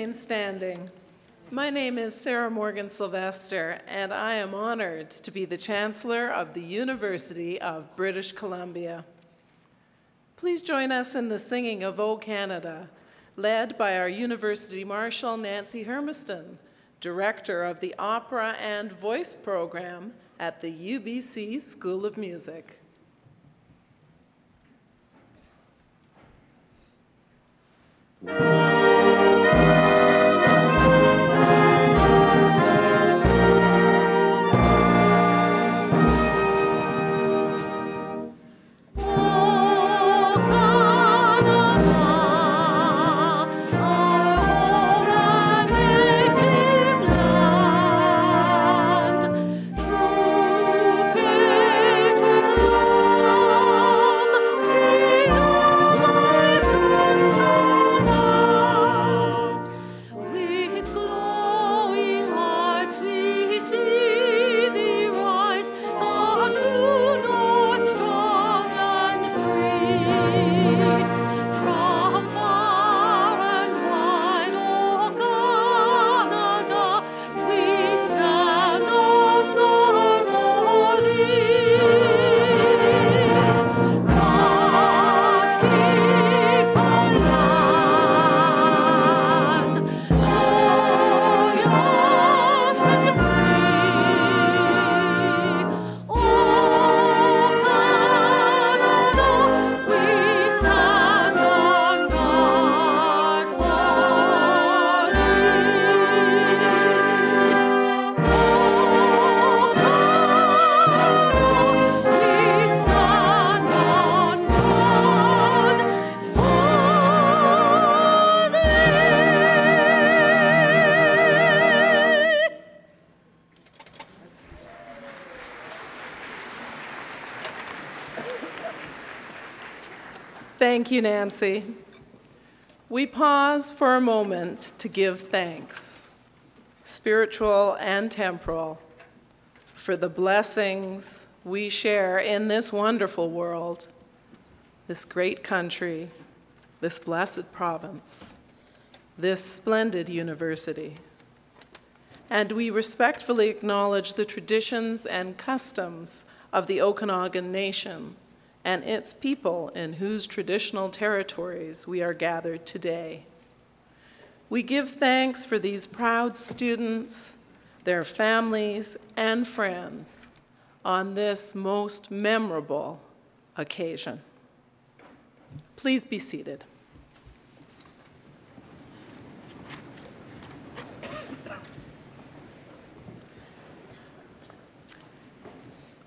remain standing. My name is Sarah Morgan Sylvester, and I am honored to be the Chancellor of the University of British Columbia. Please join us in the singing of O Canada, led by our University Marshal Nancy Hermiston, Director of the Opera and Voice Program at the UBC School of Music. Thank you, Nancy. We pause for a moment to give thanks, spiritual and temporal, for the blessings we share in this wonderful world, this great country, this blessed province, this splendid university. And we respectfully acknowledge the traditions and customs of the Okanagan Nation and its people in whose traditional territories we are gathered today. We give thanks for these proud students, their families, and friends on this most memorable occasion. Please be seated.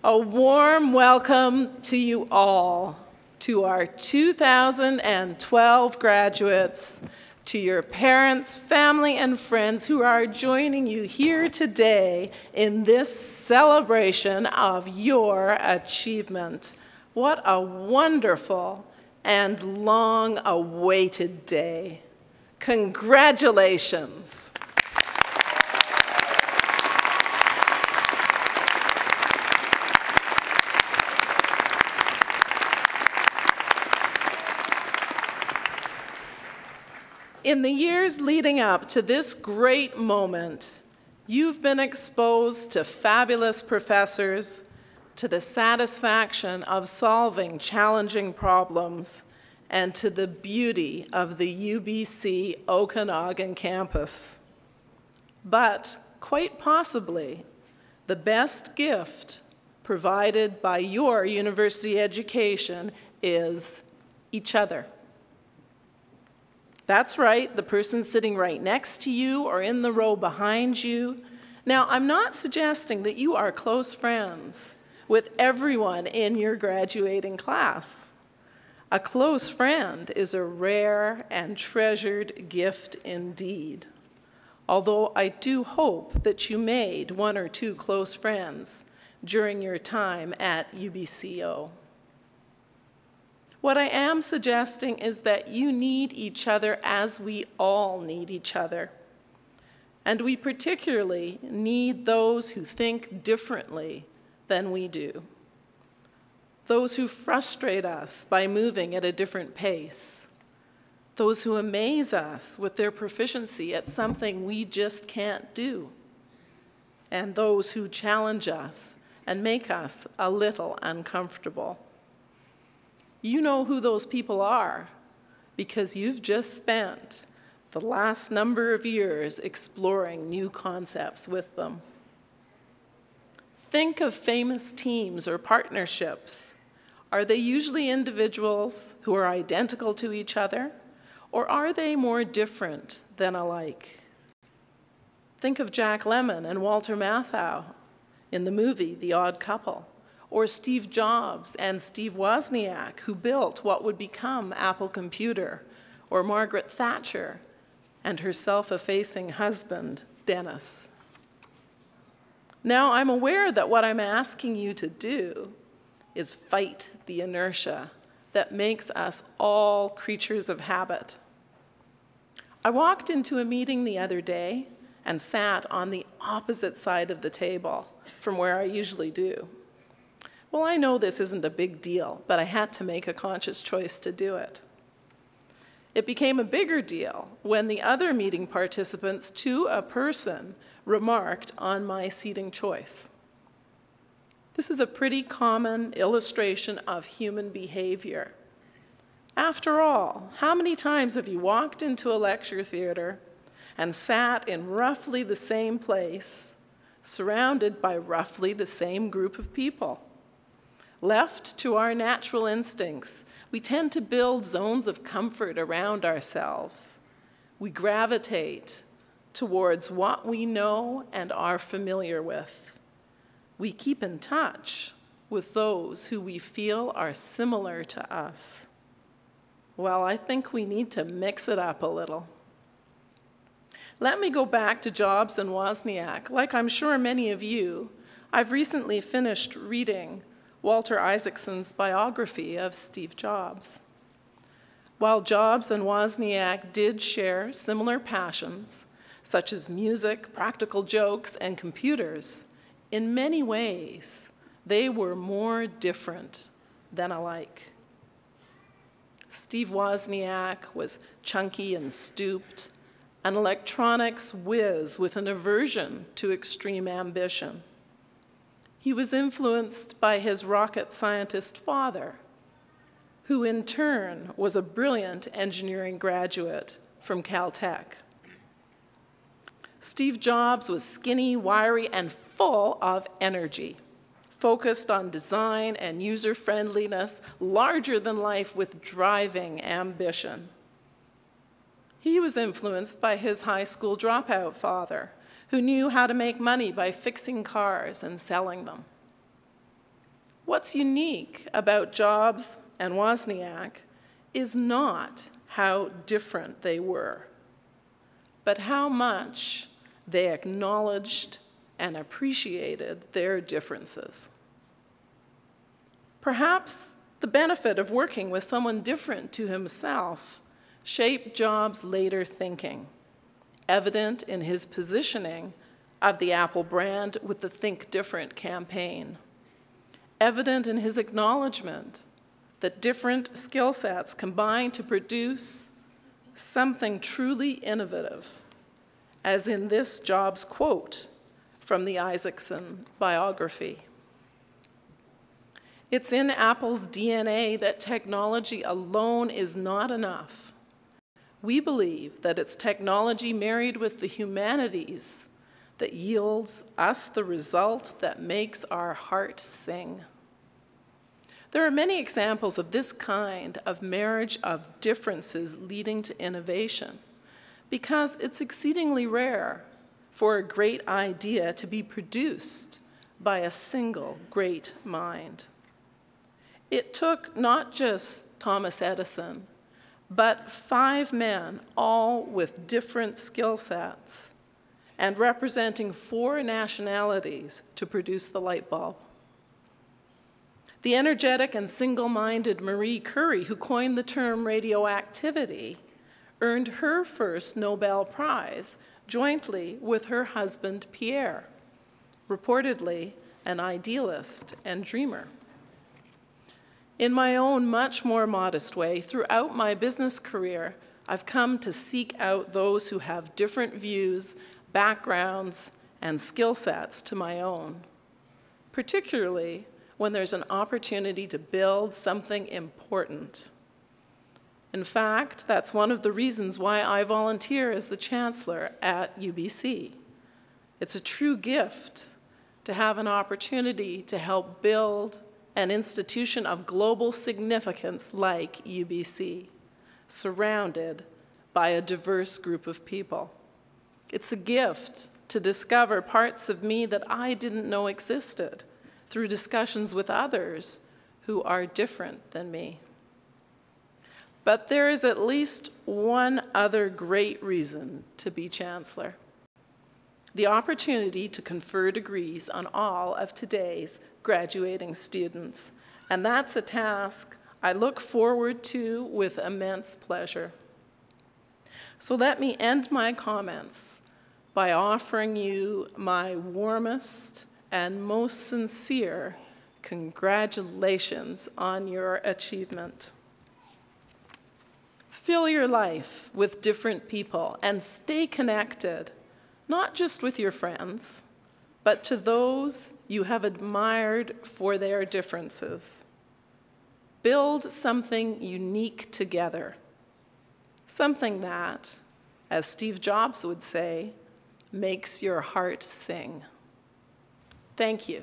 A warm welcome to you all, to our 2012 graduates, to your parents, family, and friends who are joining you here today in this celebration of your achievement. What a wonderful and long-awaited day. Congratulations. In the years leading up to this great moment, you've been exposed to fabulous professors, to the satisfaction of solving challenging problems, and to the beauty of the UBC Okanagan campus. But quite possibly, the best gift provided by your university education is each other. That's right, the person sitting right next to you or in the row behind you. Now, I'm not suggesting that you are close friends with everyone in your graduating class. A close friend is a rare and treasured gift indeed. Although I do hope that you made one or two close friends during your time at UBCO. What I am suggesting is that you need each other as we all need each other. And we particularly need those who think differently than we do. Those who frustrate us by moving at a different pace. those who amaze us with their proficiency at something we just can't do, and those who challenge us and make us a little uncomfortable. You know who those people are because you've just spent the last number of years exploring new concepts with them. Think of famous teams or partnerships. Are they usually individuals who are identical to each other, or are they more different than alike? Think of Jack Lemmon and Walter Matthau in the movie The Odd Couple, or Steve Jobs and Steve Wozniak, who built what would become Apple Computer, or Margaret Thatcher and her self-effacing husband, Dennis. Now, I'm aware that what I'm asking you to do is fight the inertia that makes us all creatures of habit. I walked into a meeting the other day and sat on the opposite side of the table from where I usually do. Well, I know this isn't a big deal, but I had to make a conscious choice to do it. It became a bigger deal when the other meeting participants, to a person, remarked on my seating choice. This is a pretty common illustration of human behavior. After all, how many times have you walked into a lecture theater and sat in roughly the same place, surrounded by roughly the same group of people? Left to our natural instincts, we tend to build zones of comfort around ourselves. We gravitate towards what we know and are familiar with. We keep in touch with those who we feel are similar to us. Well, I think we need to mix it up a little. Let me go back to Jobs and Wozniak. Like I'm sure many of you, I've recently finished reading Walter Isaacson's biography of Steve Jobs. While Jobs and Wozniak did share similar passions, such as music, practical jokes, and computers, in many ways, they were more different than alike. Steve Wozniak was chunky and stooped, an electronics whiz with an aversion to extreme ambition. He was influenced by his rocket scientist father, who in turn was a brilliant engineering graduate from Caltech. Steve Jobs was skinny, wiry, and full of energy, focused on design and user-friendliness, larger than life with driving ambition. He was influenced by his high school dropout father, who knew how to make money by fixing cars and selling them. What's unique about Jobs and Wozniak is not how different they were, but how much they acknowledged and appreciated their differences. Perhaps the benefit of working with someone different to himself shaped Jobs' later thinking, evident in his positioning of the Apple brand with the Think Different campaign, evident in his acknowledgement that different skill sets combine to produce something truly innovative, as in this Jobs quote from the Isaacson biography. It's in Apple's DNA that technology alone is not enough. We believe that it's technology married with the humanities that yields us the result that makes our heart sing. There are many examples of this kind of marriage of differences leading to innovation, because it's exceedingly rare for a great idea to be produced by a single great mind. It took not just Thomas Edison, but 5 men, all with different skill sets and representing 4 nationalities to produce the light bulb. The energetic and single-minded Marie Curie, who coined the term radioactivity, earned her first Nobel Prize jointly with her husband Pierre, reportedly an idealist and dreamer. In my own much more modest way, throughout my business career, I've come to seek out those who have different views, backgrounds, and skill sets to my own, particularly when there's an opportunity to build something important. In fact, that's one of the reasons why I volunteer as the chancellor at UBC. It's a true gift to have an opportunity to help build an institution of global significance like UBC, surrounded by a diverse group of people. It's a gift to discover parts of me that I didn't know existed through discussions with others who are different than me. But there is at least one other great reason to be chancellor: the opportunity to confer degrees on all of today's graduating students. And that's a task I look forward to with immense pleasure. So let me end my comments by offering you my warmest and most sincere congratulations on your achievement. Fill your life with different people and stay connected, not just with your friends, but to those you have admired for their differences. Build something unique together, something that, as Steve Jobs would say, makes your heart sing. Thank you.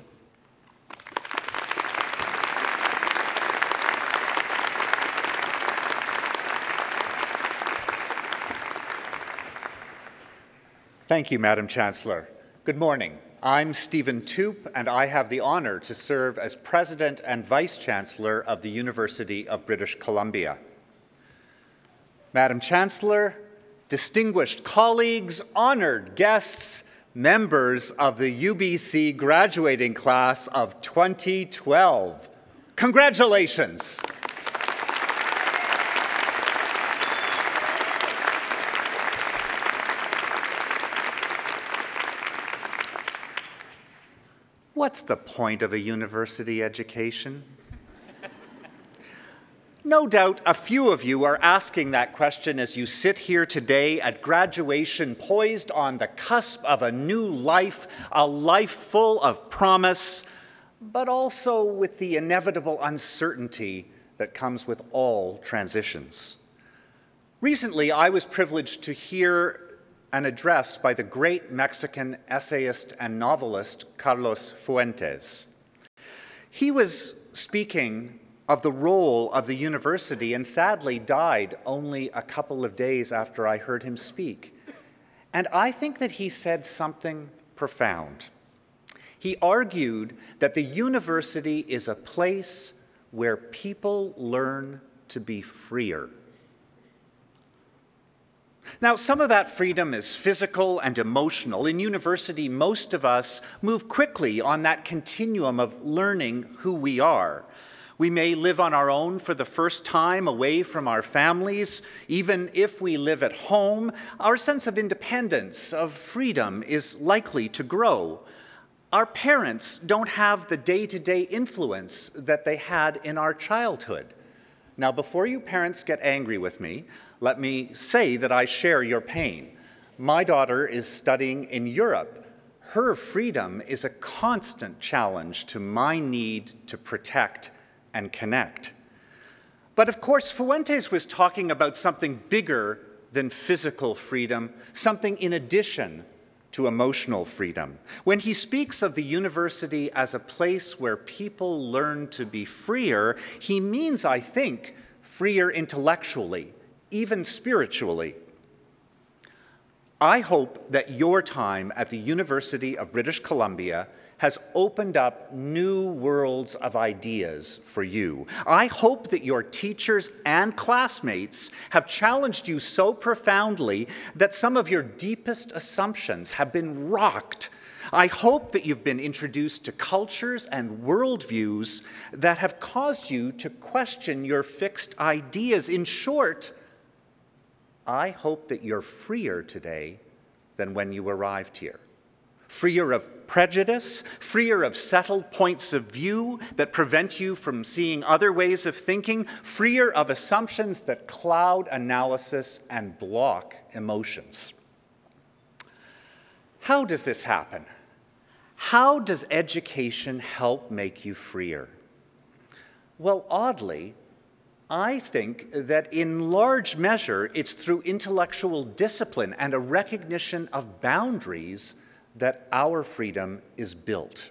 Thank you, Madam Chancellor. Good morning. I'm Stephen Toop, and I have the honor to serve as President and Vice Chancellor of the University of British Columbia. Madam Chancellor, distinguished colleagues, honored guests, members of the UBC graduating class of 2012. Congratulations! What's the point of a university education? No doubt a few of you are asking that question as you sit here today at graduation, poised on the cusp of a new life, a life full of promise, but also with the inevitable uncertainty that comes with all transitions. Recently, I was privileged to hear an address by the great Mexican essayist and novelist Carlos Fuentes. He was speaking of the role of the university and sadly died only a couple of days after I heard him speak. And I think that he said something profound. He argued that the university is a place where people learn to be freer. Now, some of that freedom is physical and emotional. In university, most of us move quickly on that continuum of learning who we are. We may live on our own for the first time, away from our families. Even if we live at home, our sense of independence, of freedom, is likely to grow. Our parents don't have the day-to-day influence that they had in our childhood. Now, before you parents get angry with me, let me say that I share your pain. My daughter is studying in Europe. Her freedom is a constant challenge to my need to protect and connect. But of course, Fuentes was talking about something bigger than physical freedom, something in addition to emotional freedom. When he speaks of the university as a place where people learn to be freer, he means, I think, freer intellectually, even spiritually. I hope that your time at the University of British Columbia has opened up new worlds of ideas for you. I hope that your teachers and classmates have challenged you so profoundly that some of your deepest assumptions have been rocked. I hope that you've been introduced to cultures and worldviews that have caused you to question your fixed ideas. In short, I hope that you're freer today than when you arrived here. freer of prejudice, freer of settled points of view that prevent you from seeing other ways of thinking, freer of assumptions that cloud analysis and block emotions. How does this happen? How does education help make you freer? Well, oddly, I think that in large measure, it's through intellectual discipline and a recognition of boundaries that our freedom is built.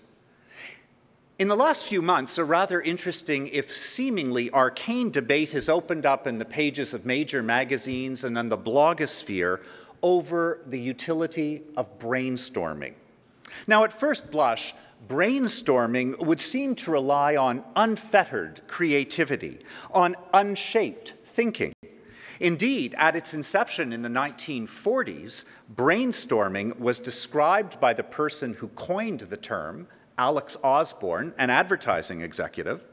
In the last few months, a rather interesting, if seemingly arcane debate has opened up in the pages of major magazines and on the blogosphere over the utility of brainstorming. Now, at first blush, brainstorming would seem to rely on unfettered creativity, on unshaped thinking. Indeed, at its inception in the 1940s, brainstorming was described by the person who coined the term, Alex Osborne, an advertising executive,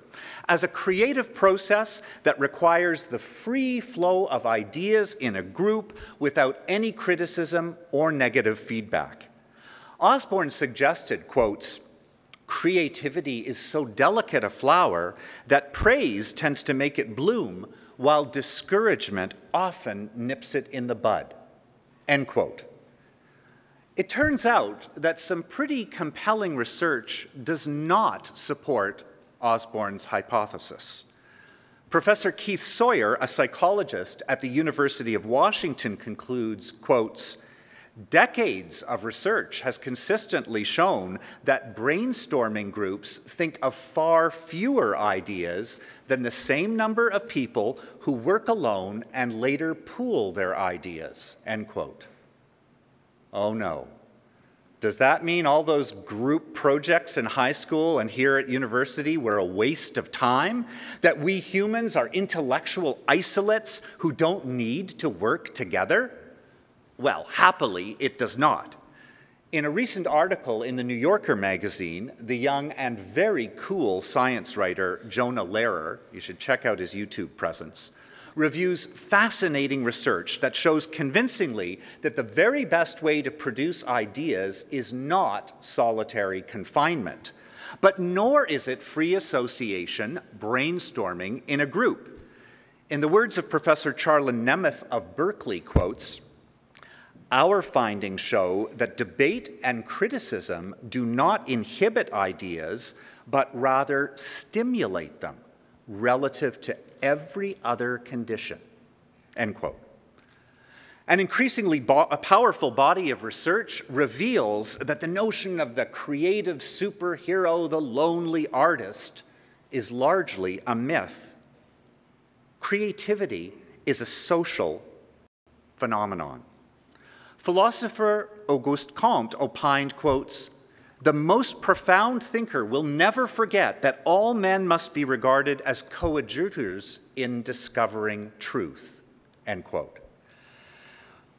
as a creative process that requires the free flow of ideas in a group without any criticism or negative feedback. Osborne suggested, quotes, "Creativity is so delicate a flower that praise tends to make it bloom, while discouragement often nips it in the bud," end quote. It turns out that some pretty compelling research does not support Osborne's hypothesis. Professor Keith Sawyer, a psychologist at the University of Washington, concludes, quotes, "Decades of research has consistently shown that brainstorming groups think of far fewer ideas than the same number of people who work alone and later pool their ideas," end quote. Oh no. Does that mean all those group projects in high school and here at university were a waste of time? That we humans are intellectual isolates who don't need to work together? Well, happily, it does not. In a recent article in the New Yorker magazine, the young and very cool science writer Jonah Lehrer, you should check out his YouTube presence, reviews fascinating research that shows convincingly that the very best way to produce ideas is not solitary confinement, but nor is it free association, brainstorming in a group. In the words of Professor Charlene Nemeth of Berkeley, quotes, "Our findings show that debate and criticism do not inhibit ideas, but rather stimulate them relative to every other condition," end quote. An increasingly powerful body of research reveals that the notion of the creative superhero, the lonely artist, is largely a myth. Creativity is a social phenomenon. Philosopher Auguste Comte opined, quotes, "The most profound thinker will never forget that all men must be regarded as coadjutors in discovering truth," end quote.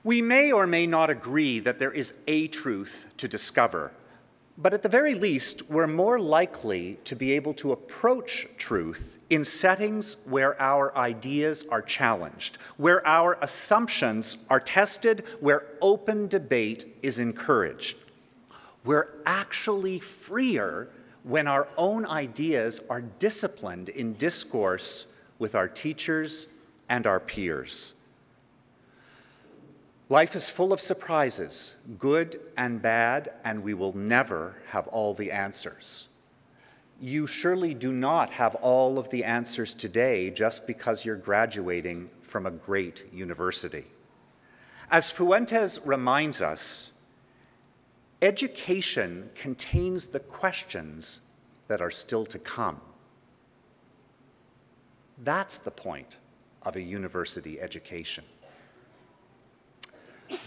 We may or may not agree that there is a truth to discover, but at the very least, we're more likely to be able to approach truth in settings where our ideas are challenged, where our assumptions are tested, where open debate is encouraged. We're actually freer when our own ideas are disciplined in discourse with our teachers and our peers. Life is full of surprises, good and bad, and we will never have all the answers. You surely do not have all of the answers today just because you're graduating from a great university. As Fuentes reminds us, education contains the questions that are still to come. That's the point of a university education.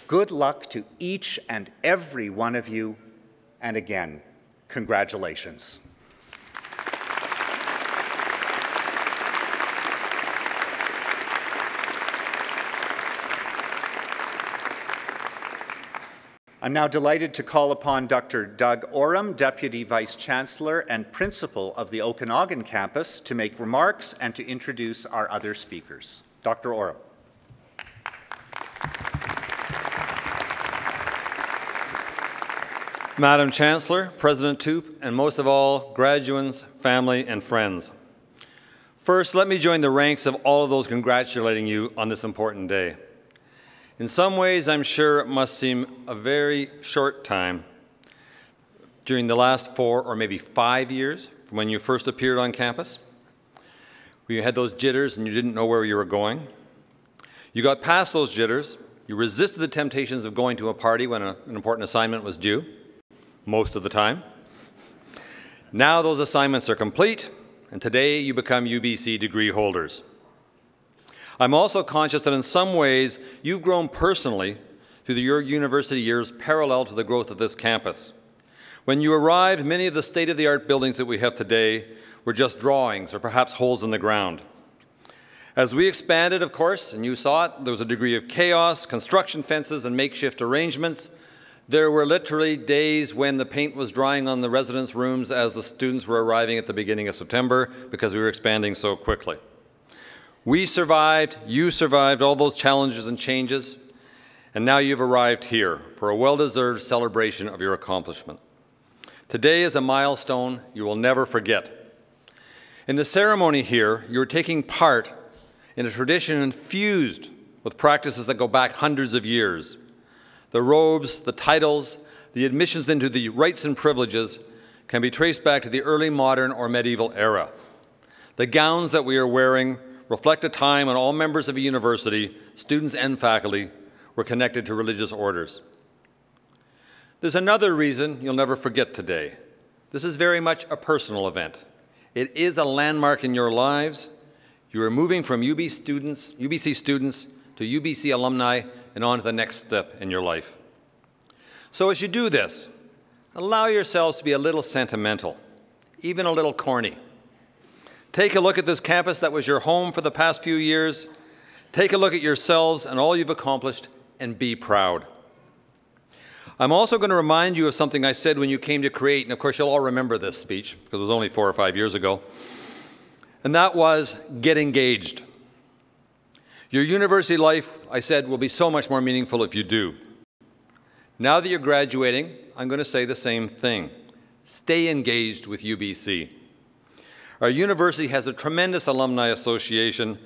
Good luck to each and every one of you, and again, congratulations. I'm now delighted to call upon Dr. Doug Oram, Deputy Vice Chancellor and Principal of the Okanagan campus, to make remarks and to introduce our other speakers. Dr. Oram. Madam Chancellor, President Toop, and most of all, graduates, family, and friends. First, let me join the ranks of all of those congratulating you on this important day. In some ways, I'm sure it must seem a very short time during the last 4 or maybe 5 years from when you first appeared on campus. You had those jitters and you didn't know where you were going. You got past those jitters. You resisted the temptations of going to a party when an important assignment was due, most of the time. Now those assignments are complete, and today you become UBC degree holders. I'm also conscious that in some ways you've grown personally through your university years parallel to the growth of this campus. When you arrived, many of the state-of-the-art buildings that we have today were just drawings or perhaps holes in the ground. As we expanded, of course, and you saw it, there was a degree of chaos, construction fences, and makeshift arrangements. There were literally days when the paint was drying on the residence rooms as the students were arriving at the beginning of September because we were expanding so quickly. We survived, you survived all those challenges and changes, and now you've arrived here for a well-deserved celebration of your accomplishment. Today is a milestone you will never forget. In the ceremony here, you're taking part in a tradition infused with practices that go back hundreds of years. The robes, the titles, the admissions into the rights and privileges can be traced back to the early modern or medieval era. The gowns that we are wearing reflect a time when all members of a university, students and faculty, were connected to religious orders. There's another reason you'll never forget today. This is very much a personal event. It is a landmark in your lives. You are moving from UBC students to UBC alumni and on to the next step in your life. So as you do this, allow yourselves to be a little sentimental, even a little corny. Take a look at this campus that was your home for the past few years. Take a look at yourselves and all you've accomplished and be proud. I'm also going to remind you of something I said when you came to create, and of course you'll all remember this speech because it was only 4 or 5 years ago, and that was get engaged. Your university life, I said, will be so much more meaningful if you do. Now that you're graduating, I'm going to say the same thing. Stay engaged with UBC. Our university has a tremendous alumni association,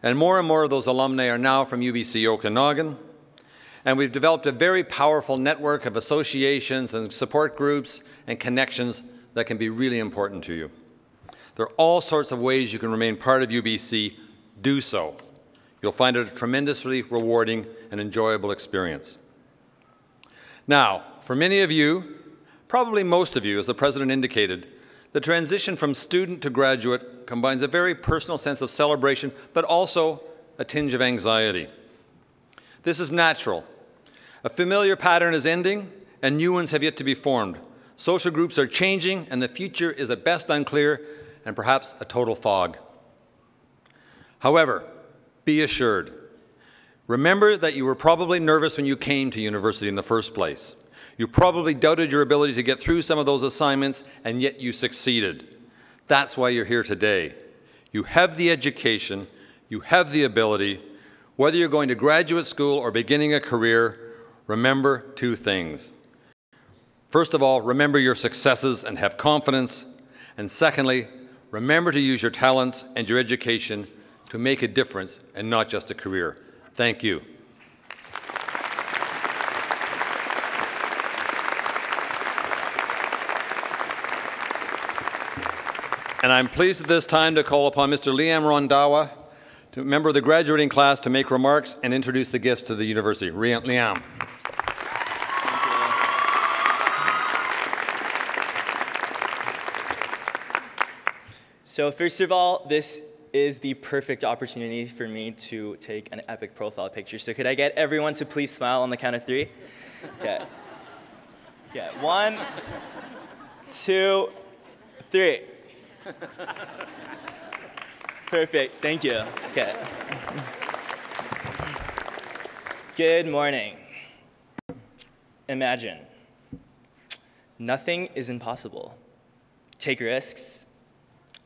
and more of those alumni are now from UBC Okanagan. And we've developed a very powerful network of associations and support groups and connections that can be really important to you. There are all sorts of ways you can remain part of UBC. Do so. You'll find it a tremendously rewarding and enjoyable experience. Now, for many of you, probably most of you, as the President indicated, the transition from student to graduate combines a very personal sense of celebration, but also a tinge of anxiety. This is natural. A familiar pattern is ending, and new ones have yet to be formed. Social groups are changing, and the future is at best unclear, and perhaps a total fog. However, be assured. Remember that you were probably nervous when you came to university in the first place. You probably doubted your ability to get through some of those assignments, and yet you succeeded. That's why you're here today. You have the education, you have the ability. Whether you're going to graduate school or beginning a career, remember 2 things. First of all, remember your successes and have confidence. And secondly, remember to use your talents and your education to make a difference and not just a career. Thank you. And I'm pleased at this time to call upon Mr. Liam Rondawa, a member of the graduating class, to make remarks and introduce the guests to the university. Liam. So first of all, this is the perfect opportunity for me to take an epic profile picture. So could I get everyone to please smile on the count of 3? Okay. Okay, 1, 2, 3. Perfect, thank you. Okay. Good morning. Imagine. Nothing is impossible. Take risks.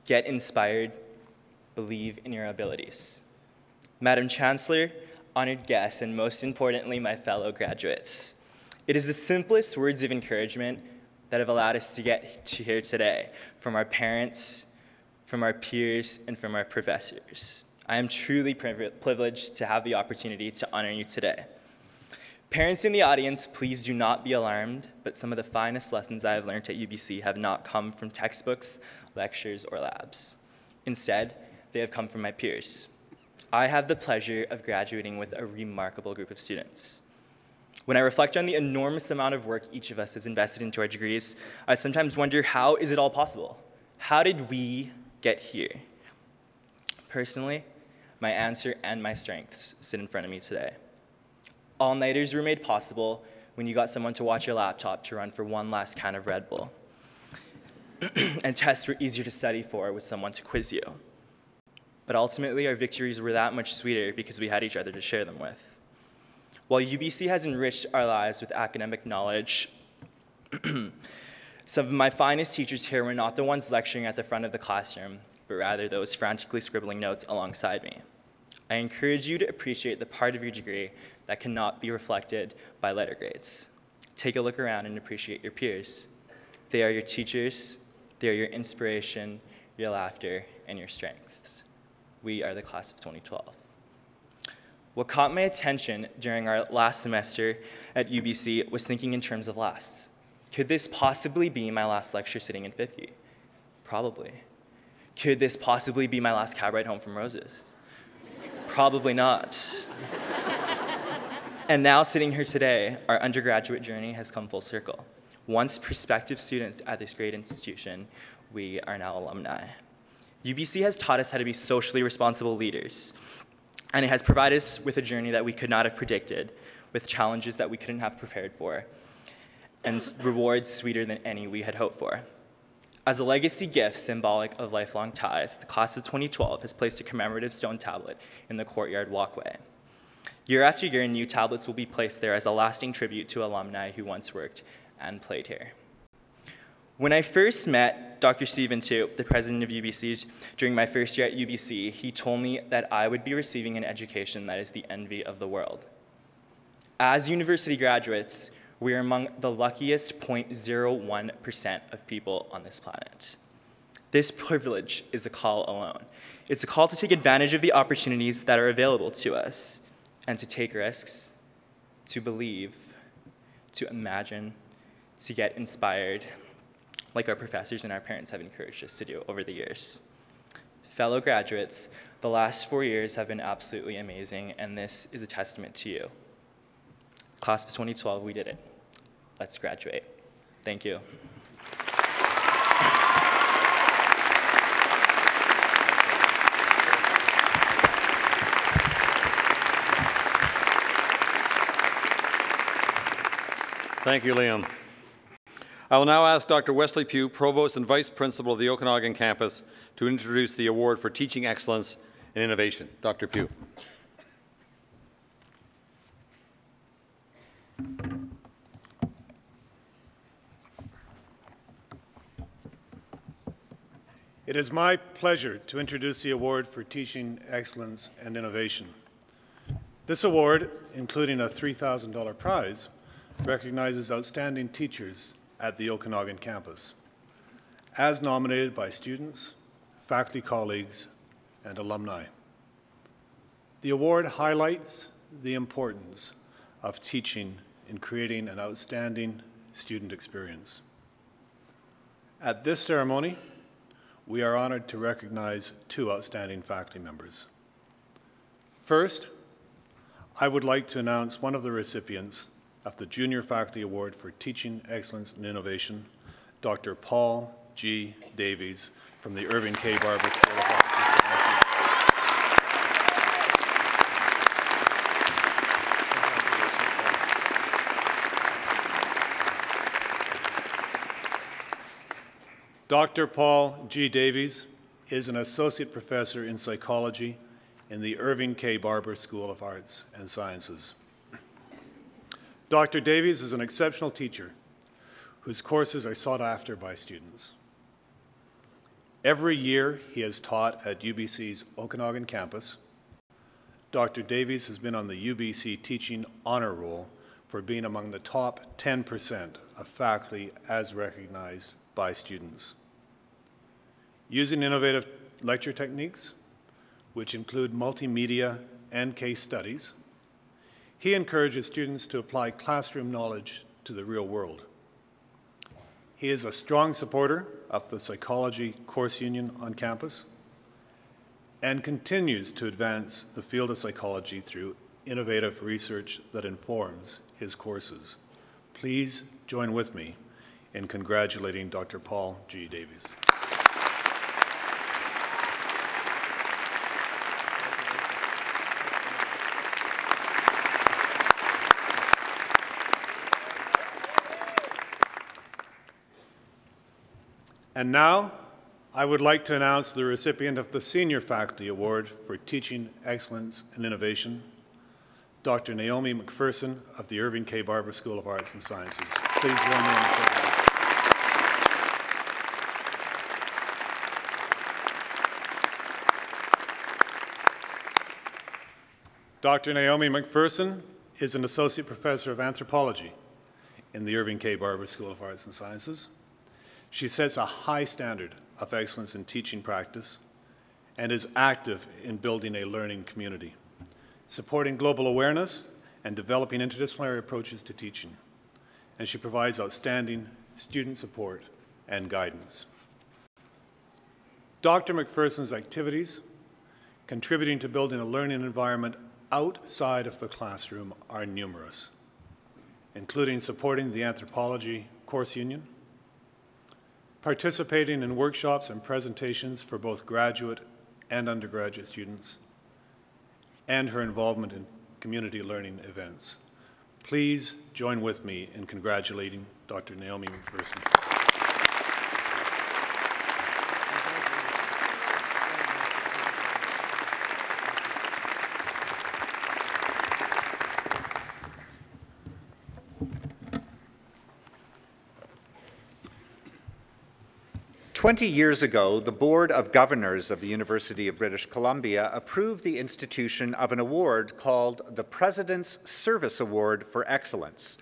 Get inspired. Believe in your abilities. Madam Chancellor, honored guests, and most importantly, my fellow graduates. It is the simplest words of encouragement that have allowed us to get to here today, from our parents, from our peers, and from our professors. I am truly privileged to have the opportunity to honor you today. Parents in the audience, please do not be alarmed, but some of the finest lessons I have learned at UBC have not come from textbooks, lectures, or labs. Instead, they have come from my peers. I have the pleasure of graduating with a remarkable group of students. When I reflect on the enormous amount of work each of us has invested into our degrees, I sometimes wonder, how is it all possible? How did we get here? Personally, my answer and my strengths sit in front of me today. All-nighters were made possible when you got someone to watch your laptop to run for one last can of Red Bull. And tests were easier to study for with someone to quiz you. But ultimately, our victories were that much sweeter because we had each other to share them with. While UBC has enriched our lives with academic knowledge, some of my finest teachers here were not the ones lecturing at the front of the classroom, but rather those frantically scribbling notes alongside me. I encourage you to appreciate the part of your degree that cannot be reflected by letter grades. Take a look around and appreciate your peers. They are your teachers, they are your inspiration, your laughter, and your strengths. We are the class of 2012. What caught my attention during our last semester at UBC was thinking in terms of lasts. Could this possibly be my last lecture sitting in 50? Probably. Could this possibly be my last cab ride home from Roses? Probably not. And now, sitting here today, our undergraduate journey has come full circle. Once prospective students at this great institution, we are now alumni. UBC has taught us how to be socially responsible leaders, and it has provided us with a journey that we could not have predicted, with challenges that we couldn't have prepared for, and rewards sweeter than any we had hoped for. As a legacy gift symbolic of lifelong ties, the class of 2012 has placed a commemorative stone tablet in the courtyard walkway. Year after year, new tablets will be placed there as a lasting tribute to alumni who once worked and played here. When I first met Dr. Stephen Toop, the president of UBC, during my first year at UBC, he told me that I would be receiving an education that is the envy of the world. As university graduates, we are among the luckiest 0.01% of people on this planet. This privilege is a call alone. It's a call to take advantage of the opportunities that are available to us and to take risks, to believe, to imagine, to get inspired, like our professors and our parents have encouraged us to do over the years. Fellow graduates, the last 4 years have been absolutely amazing, and this is a testament to you. Class of 2012, we did it. Let's graduate. Thank you. Thank you, Liam. I will now ask Dr. Wesley Pugh, Provost and Vice Principal of the Okanagan campus, to introduce the Award for Teaching Excellence and Innovation. Dr. Pugh. It is my pleasure to introduce the Award for Teaching Excellence and Innovation. This award, including a $3,000 prize, recognizes outstanding teachers at the Okanagan campus, as nominated by students, faculty colleagues, and alumni. The award highlights the importance of teaching in creating an outstanding student experience. At this ceremony, we are honored to recognize two outstanding faculty members. First, I would like to announce one of the recipients of the Junior Faculty Award for Teaching Excellence and Innovation, Dr. Paul G. Davies from the Irving K. Barber School of Arts and Sciences. Dr. Paul G. Davies is an associate professor in psychology in the Irving K. Barber School of Arts and Sciences. Dr. Davies is an exceptional teacher whose courses are sought after by students. Every year he has taught at UBC's Okanagan campus. Dr. Davies has been on the UBC Teaching Honor Roll for being among the top 10% of faculty as recognized by students. Using innovative lecture techniques, which include multimedia and case studies, he encourages students to apply classroom knowledge to the real world. He is a strong supporter of the Psychology Course Union on campus and continues to advance the field of psychology through innovative research that informs his courses. Please join with me in congratulating Dr. Paul G. Davies. And now, I would like to announce the recipient of the Senior Faculty Award for Teaching Excellence and Innovation, Dr. Naomi McPherson of the Irving K. Barber School of Arts and Sciences. Please join me in the program. Dr. Naomi McPherson is an Associate Professor of Anthropology in the Irving K. Barber School of Arts and Sciences. She sets a high standard of excellence in teaching practice and is active in building a learning community, supporting global awareness and developing interdisciplinary approaches to teaching. And she provides outstanding student support and guidance. Dr. McPherson's activities contributing to building a learning environment outside of the classroom are numerous, including supporting the Anthropology Course Union, participating in workshops and presentations for both graduate and undergraduate students, and her involvement in community learning events. Please join with me in congratulating Dr. Naomi McPherson. "20 years ago, the Board of Governors of the University of British Columbia approved the institution of an award called the President's Service Award for Excellence.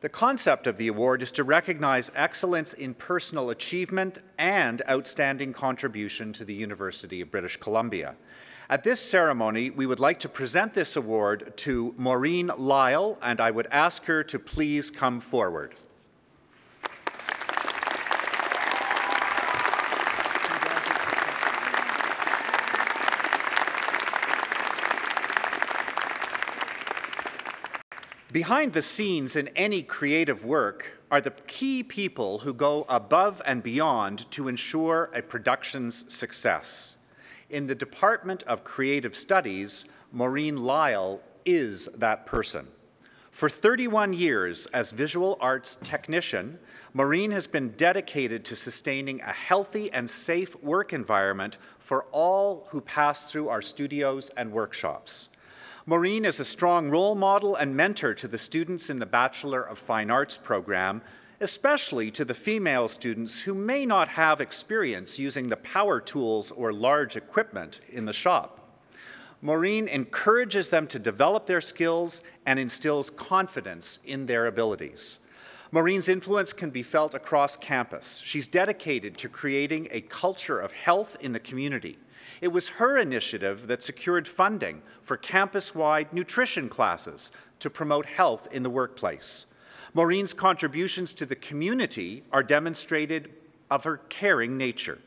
The concept of the award is to recognize excellence in personal achievement and outstanding contribution to the University of British Columbia. At this ceremony, we would like to present this award to Maureen Lyle, and I would ask her to please come forward. Behind the scenes in any creative work are the key people who go above and beyond to ensure a production's success. In the Department of Creative Studies, Maureen Lyle is that person. For 31 years as visual arts technician, Maureen has been dedicated to sustaining a healthy and safe work environment for all who pass through our studios and workshops. Maureen is a strong role model and mentor to the students in the Bachelor of Fine Arts program, especially to the female students who may not have experience using the power tools or large equipment in the shop. Maureen encourages them to develop their skills and instills confidence in their abilities. Maureen's influence can be felt across campus. She's dedicated to creating a culture of health in the community. It was her initiative that secured funding for campus-wide nutrition classes to promote health in the workplace. Maureen's contributions to the community are demonstrated of her caring nature.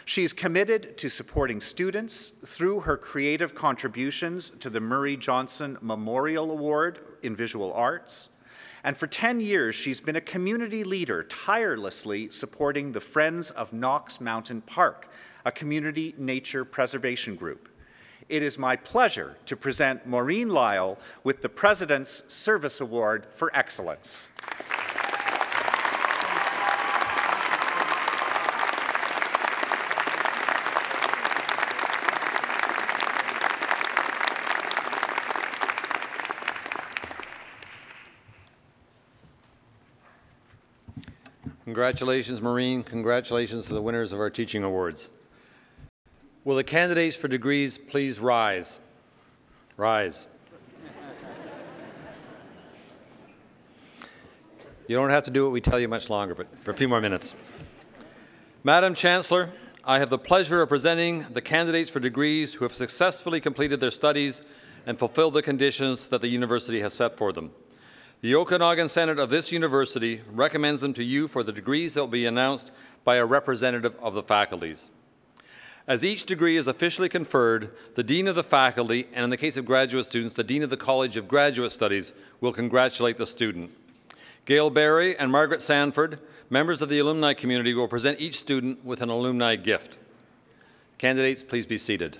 She is committed to supporting students through her creative contributions to the Murray Johnson Memorial Award in Visual Arts. And for 10 years, she's been a community leader, tirelessly supporting the Friends of Knox Mountain Park, a community nature preservation group. It is my pleasure to present Maureen Lyle with the President's Service Award for Excellence. Congratulations, Maureen. Congratulations to the winners of our teaching awards. Will the candidates for degrees please rise? Rise. You don't have to do what we tell you much longer, but for a few more minutes. Madam Chancellor, I have the pleasure of presenting the candidates for degrees who have successfully completed their studies and fulfilled the conditions that the university has set for them. The Okanagan Senate of this university recommends them to you for the degrees that will be announced by a representative of the faculties. As each degree is officially conferred, the Dean of the Faculty, and in the case of graduate students, the Dean of the College of Graduate Studies, will congratulate the student. Gail Barry and Margaret Sanford, members of the alumni community, will present each student with an alumni gift. Candidates, please be seated.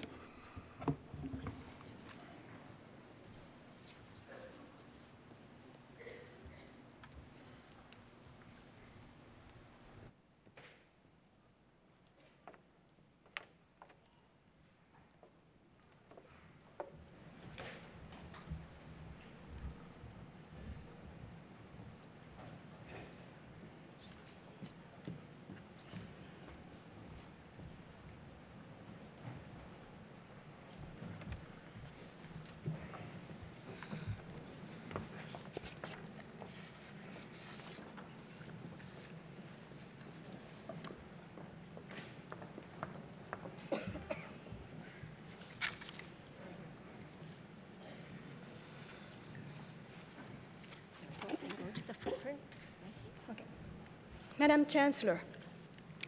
Madam Chancellor,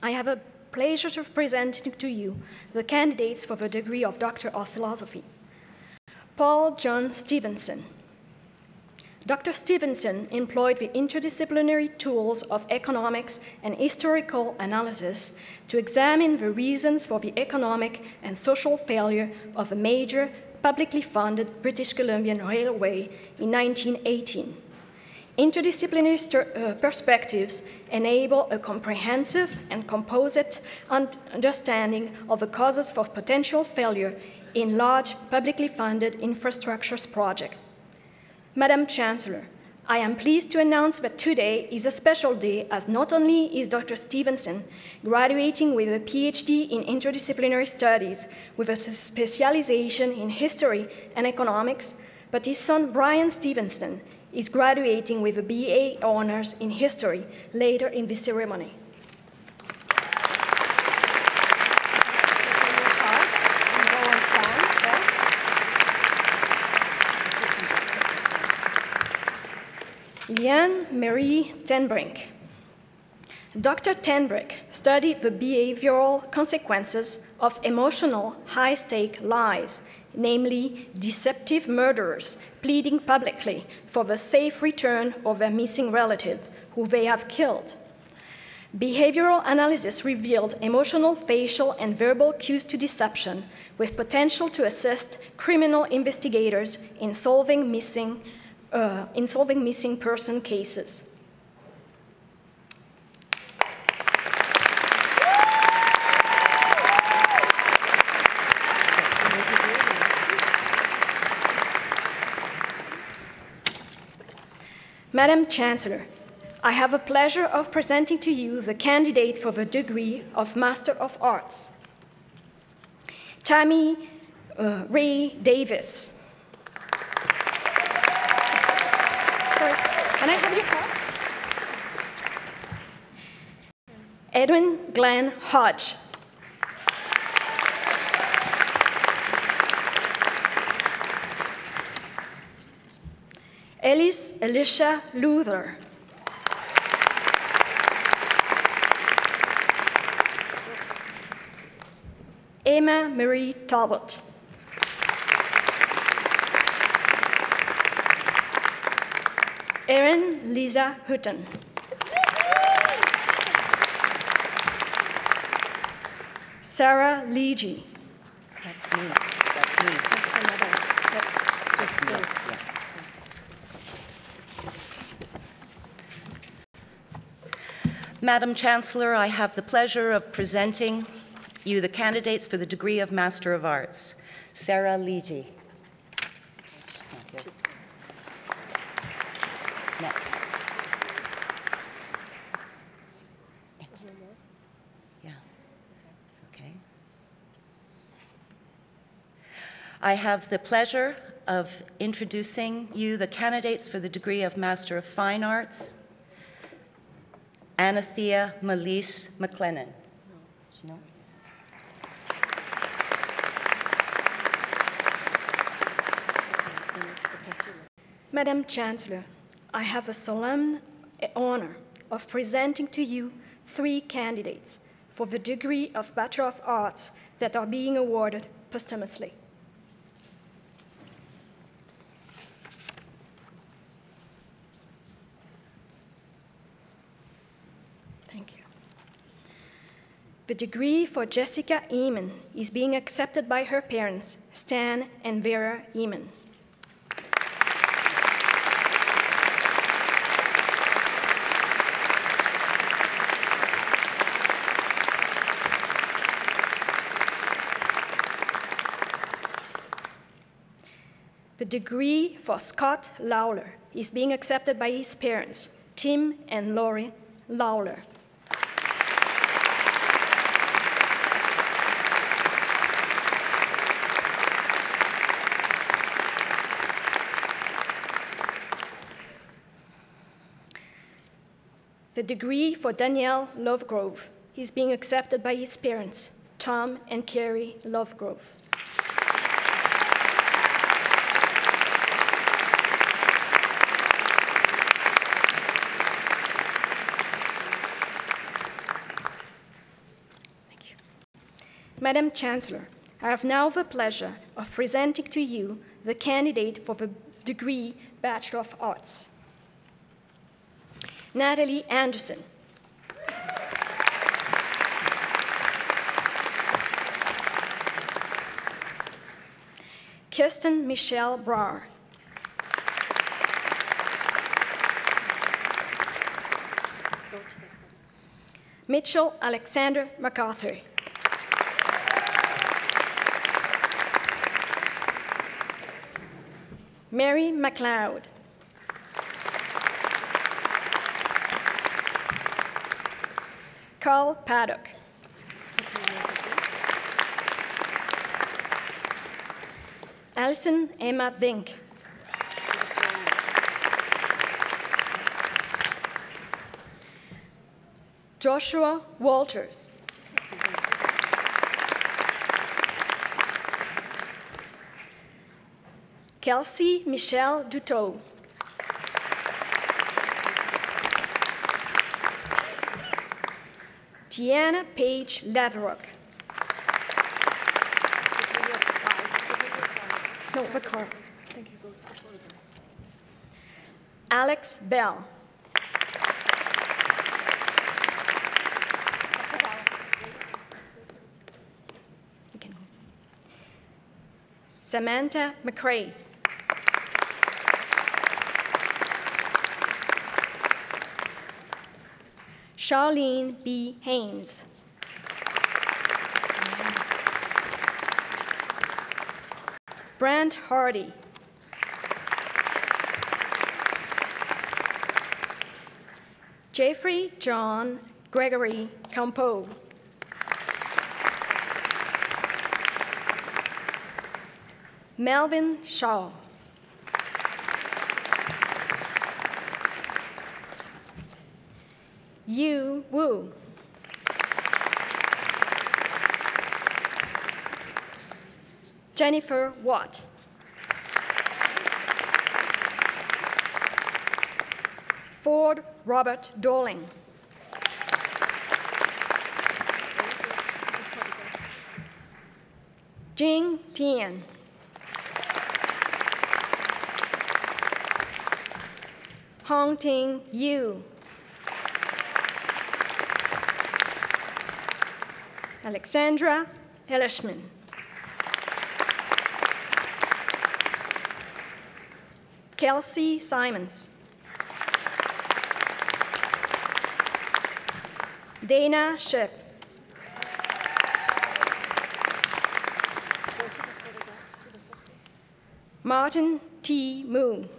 I have a pleasure to present to you the candidates for the degree of Doctor of Philosophy. Paul John Stevenson. Dr. Stevenson employed the interdisciplinary tools of economics and historical analysis to examine the reasons for the economic and social failure of a major publicly funded British Columbian railway in 1918. Interdisciplinary perspectives enable a comprehensive and composite understanding of the causes for potential failure in large publicly funded infrastructures projects. Madam Chancellor, I am pleased to announce that today is a special day, as not only is Dr. Stevenson graduating with a Ph.D. in interdisciplinary studies with a specialization in history and economics, but his son Brian Stevenson is graduating with a B.A. honors in history later in the ceremony. Leanne Marie Tenbrink. Dr. Tenbrink studied the behavioral consequences of emotional high-stake lies, namely deceptive murderers pleading publicly for the safe return of their missing relative who they have killed. Behavioral analysis revealed emotional, facial, and verbal cues to deception with potential to assist criminal investigators in solving missing person cases. Madam Chancellor, I have the pleasure of presenting to you the candidate for the degree of Master of Arts. Tammy Ray Davis. Sorry, can I have your card? Edwin Glenn Hodge. Elise Alicia Luther. Emma Marie Talbot. Erin Lisa Hutton. Sarah Leegee. That's me. That's me. That's another. Just me. Yeah. Madam Chancellor, I have the pleasure of presenting you the candidates for the degree of Master of Arts. Sarah Leegee. Next. Next. Yeah. Okay. I have the pleasure of introducing you the candidates for the degree of Master of Fine Arts. Anathea Melise McLennan. No? Madam Chancellor, I have a solemn honor of presenting to you 3 candidates for the degree of Bachelor of Arts that are being awarded posthumously. Thank you. The degree for Jessica Eamon is being accepted by her parents, Stan and Vera Eamon. The degree for Scott Lawler is being accepted by his parents, Tim and Lori Lawler. The degree for Danielle Lovegrove is being accepted by his parents, Tom and Carrie Lovegrove. Madam Chancellor, I have now the pleasure of presenting to you the candidate for the degree Bachelor of Arts. Natalie Anderson. Kirsten Michelle Brar. Mitchell Alexander MacArthur. Mary McLeod. Carl Paddock. Alison Emma Vink. Joshua Walters. Kelsey Michelle Duteau. Deanna Paige Laverock. No, the car. Thank you. Alex Bell. Samantha McCrae. Charlene B. Haynes. Brant Hardy. Jeffrey John Gregory Campo. Melvin Shaw. Yu Wu. Jennifer Watt. Ford Robert Dorling. Jing Tian. Hong Ting Yu. Alexandra Hellishman. Kelsey Simons. Dana Ship. Martin T. Moon.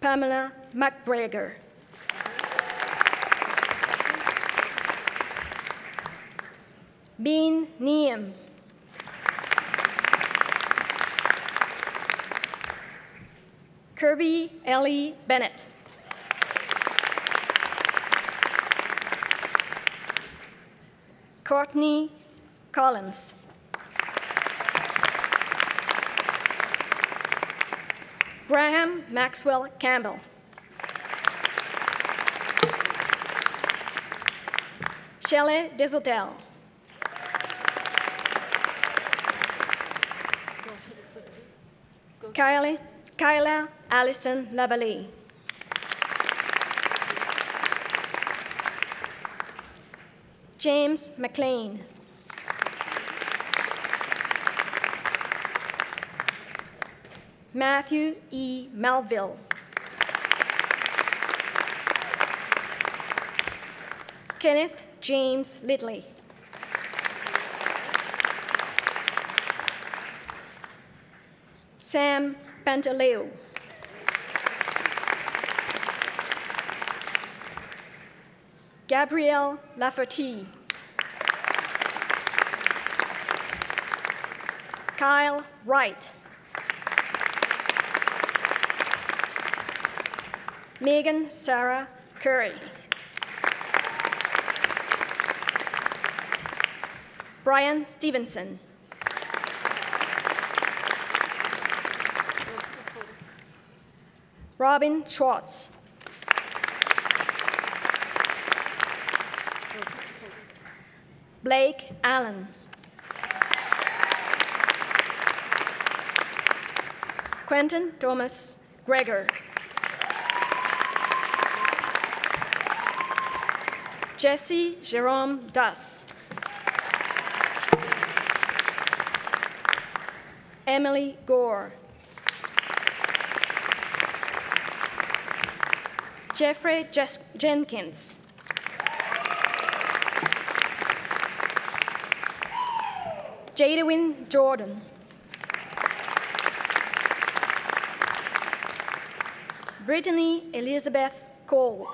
Pamela McGregor. Bean Niem. Kirby Ellie Bennett. Courtney Collins. Graham Maxwell Campbell. Shelley Desotel. Kyla Allison Lavallée. James McLean. Matthew E. Melville. Kenneth James Lidley. Sam Pantaleo. Gabrielle Lafferty. Kyle Wright. Megan Sarah Curry. Brian Stevenson. Robin Schwartz. Blake Allen. Quentin Thomas Gregor. Jesse Jerome Duss. Emily Gore. Jeffrey Jenkins. Jadawin Jordan. Brittany Elizabeth Cole.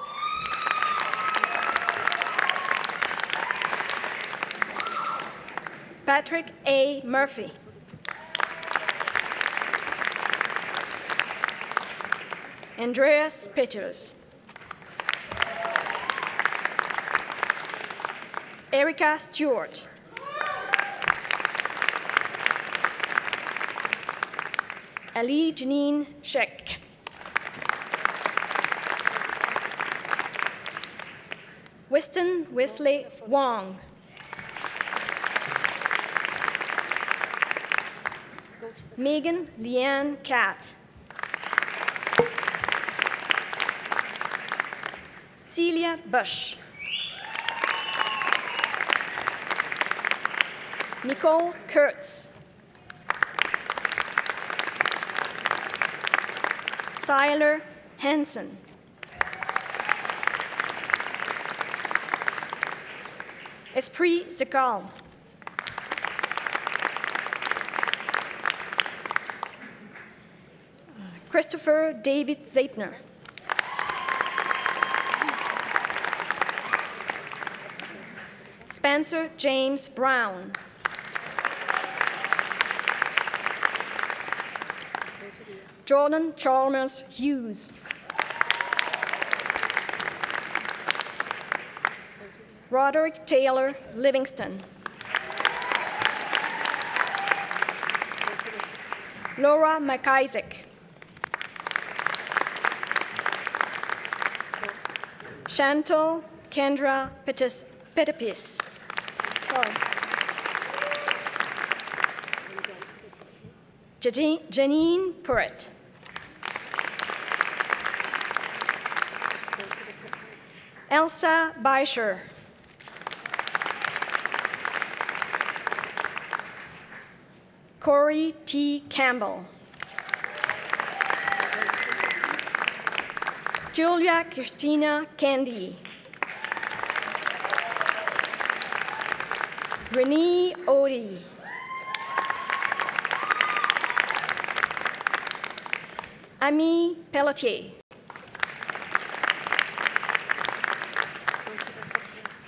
Patrick A. Murphy. Andreas Peters. Erica Stewart. Ali Janine Sheck. Weston Wesley Wong. Megan Leanne Catt. Celia Bush. Nicole Kurtz. Tyler Hansen. Esprit Zakal. Christopher David Zaitner. Spencer James Brown. Jordan Chalmers Hughes. Roderick Taylor Livingston. Laura McIsaac. Chantal Kendra Petapis. Sorry. Janine Purrett. Elsa Beischer. Corey T. Campbell. Julia Christina Candy. Renee Odie. Ami Pelletier.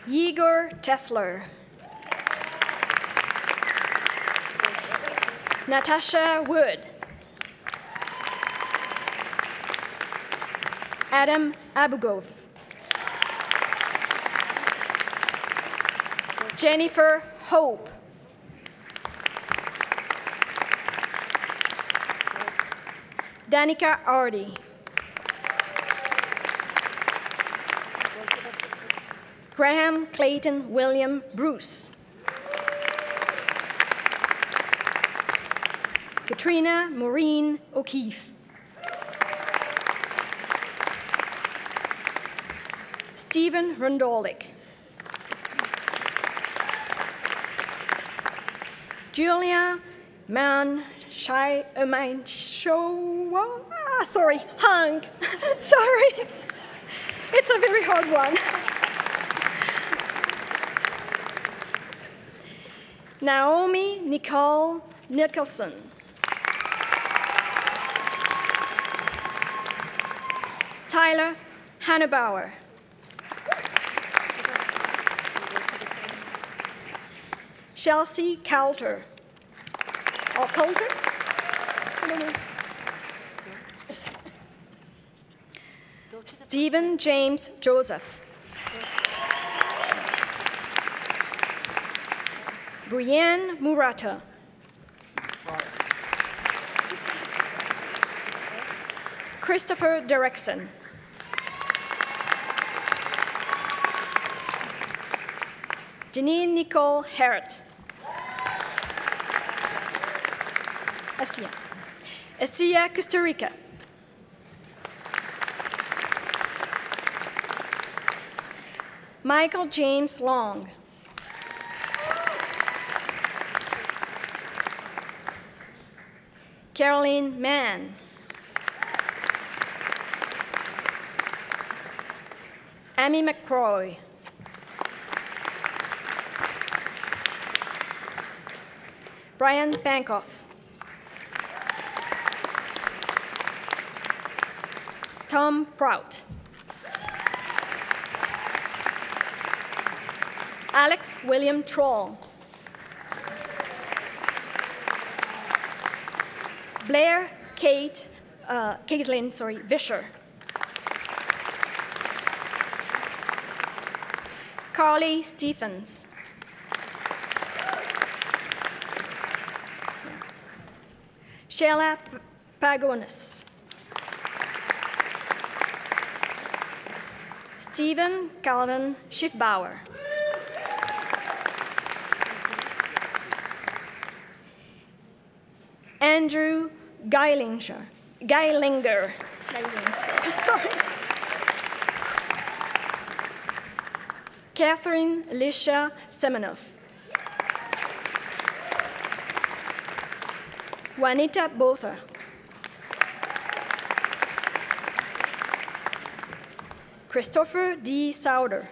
Igor Tesler. Natasha Wood. Adam Abugov. Jennifer Hope. Danica Ardy. Graham Clayton William Bruce. Katrina Maureen O'Keefe. Stephen Rundolik. Julia Hung. Sorry. It's a very hard one. Naomi Nicole Nicholson. Tyler Hannebauer. Chelsea Coulter. Or Coulter? I don't know. Stephen James Joseph. Brienne Murata. Christopher Derrickson. Janine Nicole Herrett. Asia, Costa Rica. Michael James Long. Caroline Mann. Amy McCroy. Brian Bankoff. Tom Prout. Alex William Troll. Blair Caitlin Vischer. Carly Stephens. Sheila Pagonis. Stephen Calvin Schiffbauer. Andrew Geilinger. Sorry. Catherine Alicia Semenoff. Juanita Botha. Christopher D. Sauder.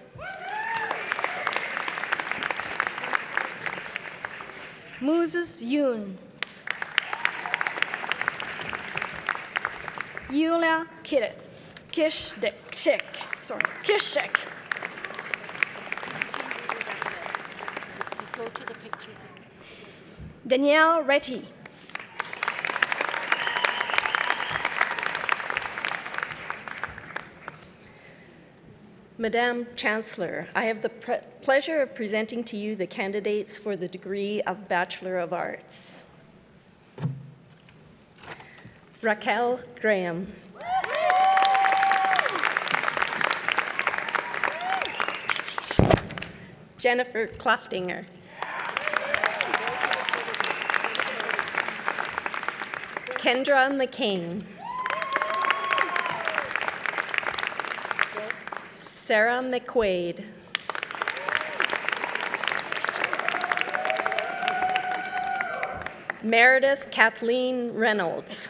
Moses Yoon. Yulia Kishek. Go to the picture. Danielle Retty. Madame Chancellor, I have the pleasure of presenting to you the candidates for the degree of Bachelor of Arts. Raquel Graham. Jennifer Klaftinger. Kendra McCain. Sarah McQuaid. Meredith Kathleen Reynolds.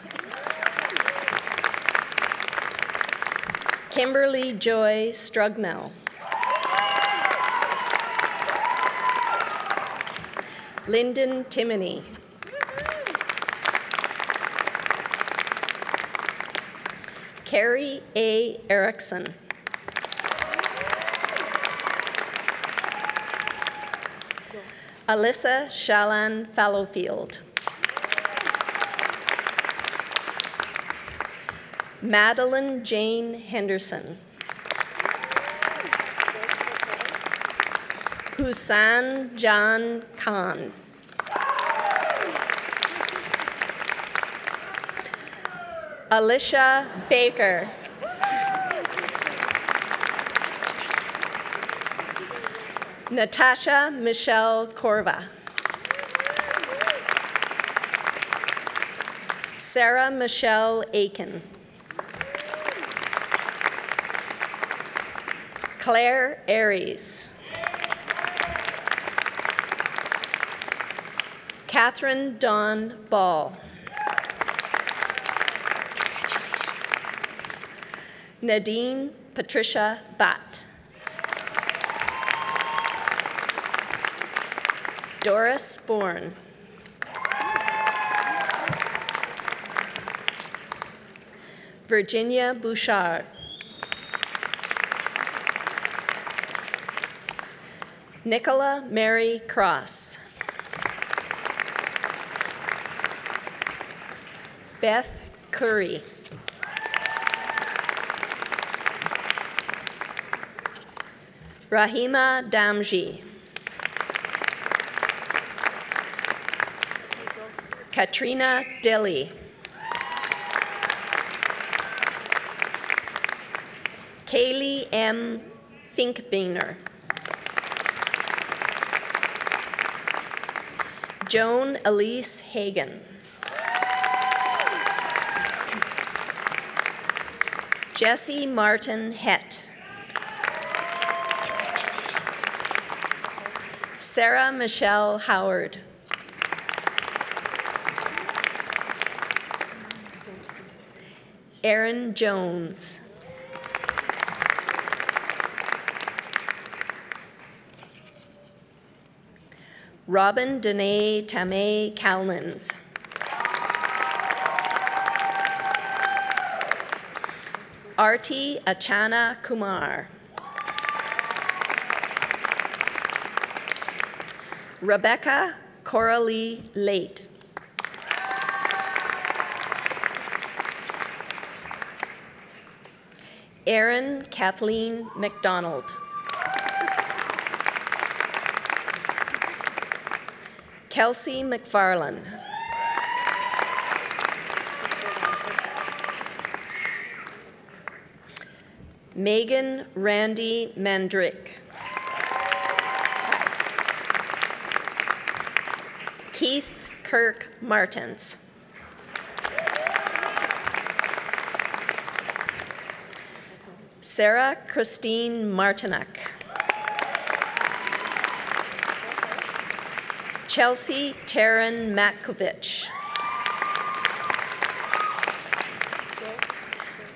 Kimberly Joy Strugnell. Lyndon Timoney. Carrie A. Erickson. Alyssa Shallan Fallowfield. Madeline Jane Henderson. Husan Jan Khan. Alicia Baker. Natasha Michelle Corva. Sarah Michelle Aiken. Claire Aries. Catherine Dawn Ball. Nadine Patricia Batt. Doris Bourne. Virginia Bouchard. Nicola Mary Cross. Beth Curry. Rahima Damji. Katrina Dilly. Kaylee M. Finkbeiner. Joan Elise Hagan. Jesse Martin Hett. Sarah Michelle Howard. Erin Jones. Robin Danae Tamay Cowlins. Arti Achana Kumar. Rebecca Coralie Late. Erin Kathleen McDonald. Kelsey McFarlane. Megan Randy Mandrick. Keith Kirk Martins. Sarah Christine Martinak. Chelsea Taryn Matkovich.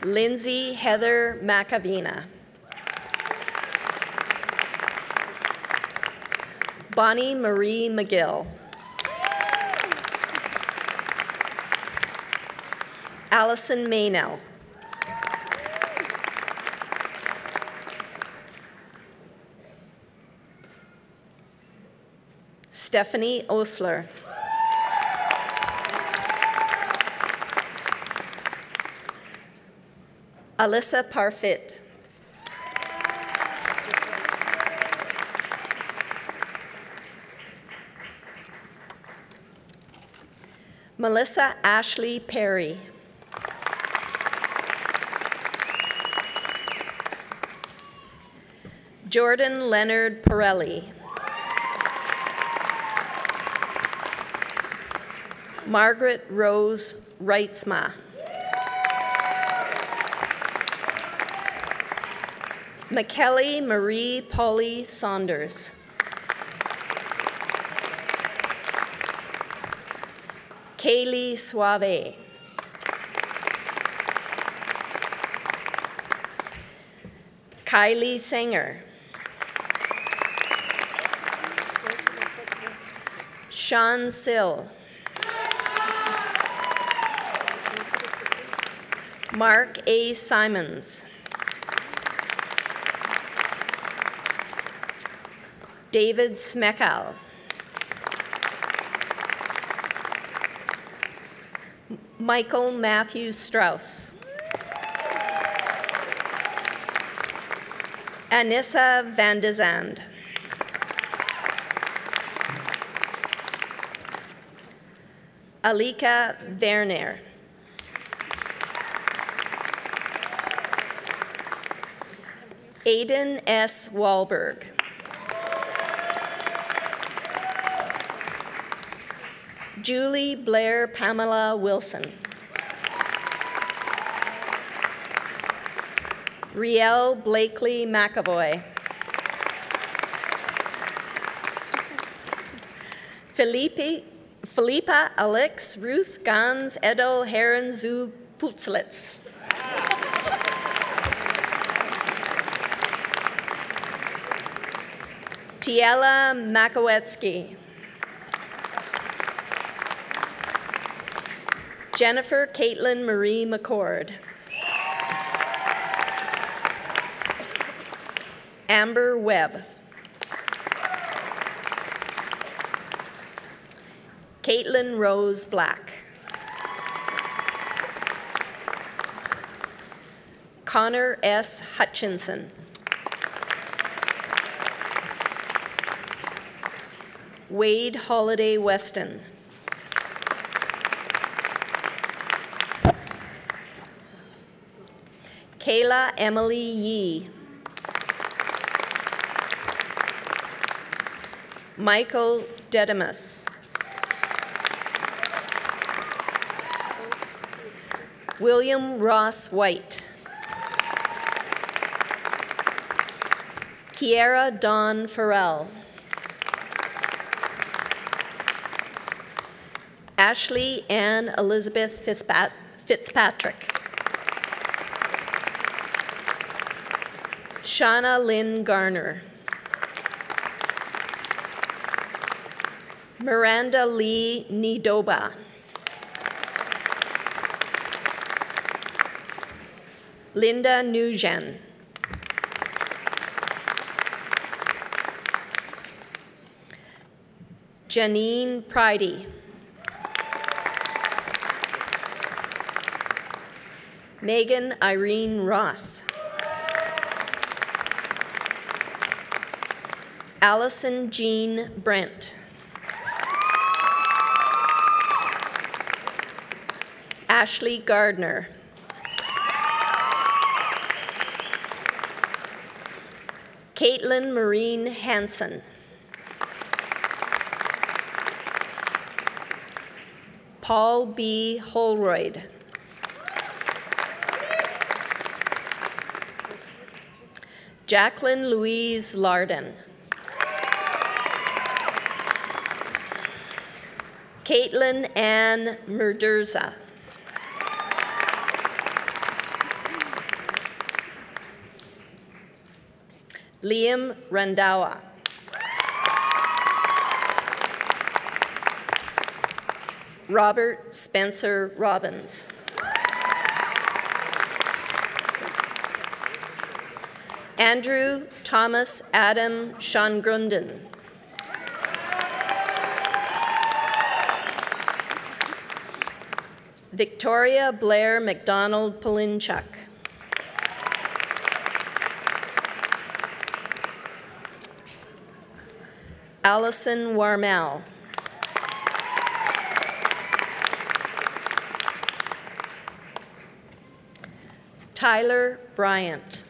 Lindsay Heather Macavina. Bonnie Marie McGill. Allison Maynell. Stephanie Osler. Alyssa Parfit. Melissa Ashley Perry. Jordan Leonard Pirelli. Margaret Rose Reitzma. McKelly Marie Polly Saunders. Kaylee Suave. Kylie Sanger. Sean Sill. Mark A. Simons. David Smekal. Michael Matthew Strauss. Anissa van de Zand. Alika Werner. Aiden S. Wahlberg. Julie Blair Pamela Wilson. Riel Blakely McAvoy. Philippa Alex Ruth Gans Edel Herren zu Putzlitz. Tiela Makowetsky. Jennifer Caitlin Marie McCord. Amber Webb. Caitlin Rose Black. Connor S. Hutchinson. Wade Holiday Weston. Kayla Emily Yee. Michael Dedimus. William Ross White. Kiera Dawn Farrell. Ashley Ann Elizabeth Fitzpatrick. Shauna Lynn Garner. Miranda Lee Nidoba. Linda Nugent. Janine Pridey. Megan Irene Ross. Allison Jean Brent. Ashley Gardner. Caitlin Marine Hansen. Paul B. Holroyd. Jacqueline Louise Larden. Caitlin Ann Murderza. Liam Randawa. Robert Spencer Robbins. Andrew Thomas Adam Schongrunden. Victoria Blair McDonald Polinchuk. Allison Warmel. Tyler Bryant.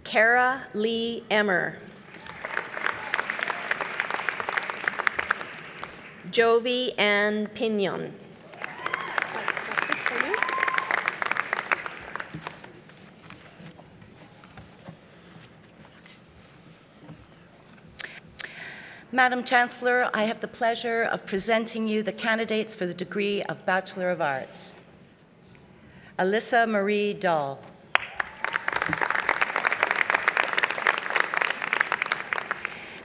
Kara Lee Emmer. Jovi Ann Pinion. Madam Chancellor, I have the pleasure of presenting you the candidates for the degree of Bachelor of Arts. Alyssa Marie Dahl.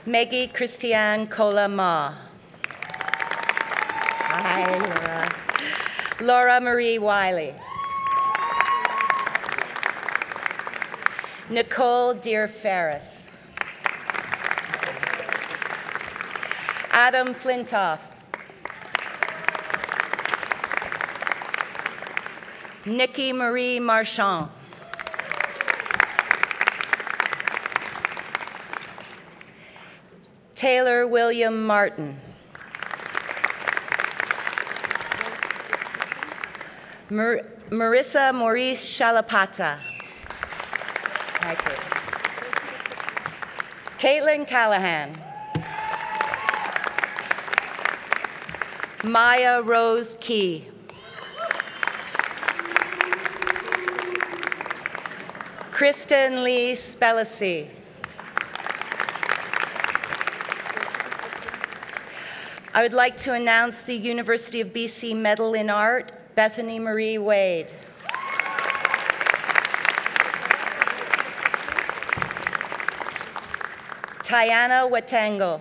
Maggie Christiane Kola Ma. Hi, Laura. Laura Marie Wiley. Nicole Dear Ferris. Adam Flintoff. Nikki Marie Marchand. Taylor William Martin. Marissa Maurice Shalapata. Hi, Caitlin Callahan. Maya Rose Key. Kristen Lee Spellacy. I would like to announce the University of BC Medal in Art, Bethany Marie Wade. Tiana Watango.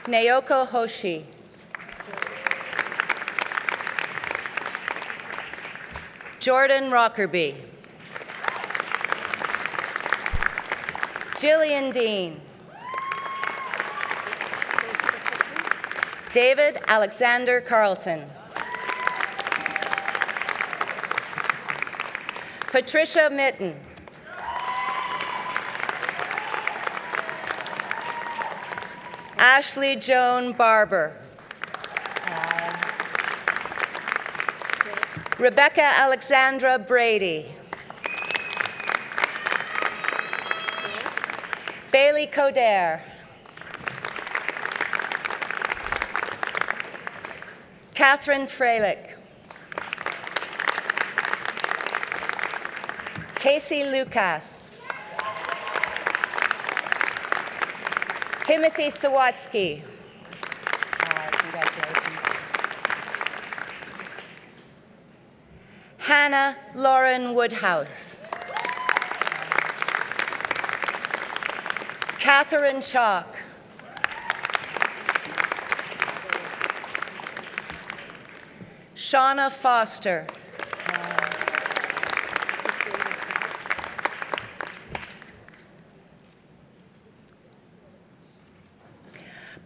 Naoko Hoshi. Jordan Rockerby. Jillian Dean. David Alexander Carlton. Patricia Mitten. Ashley Joan Barber. Rebecca Alexandra Brady. Bailey Coder. Catherine Freilich. Casey Lucas. Timothy Sawatsky. Congratulations. Hannah Lauren Woodhouse. Catherine Chalk. Shauna Foster.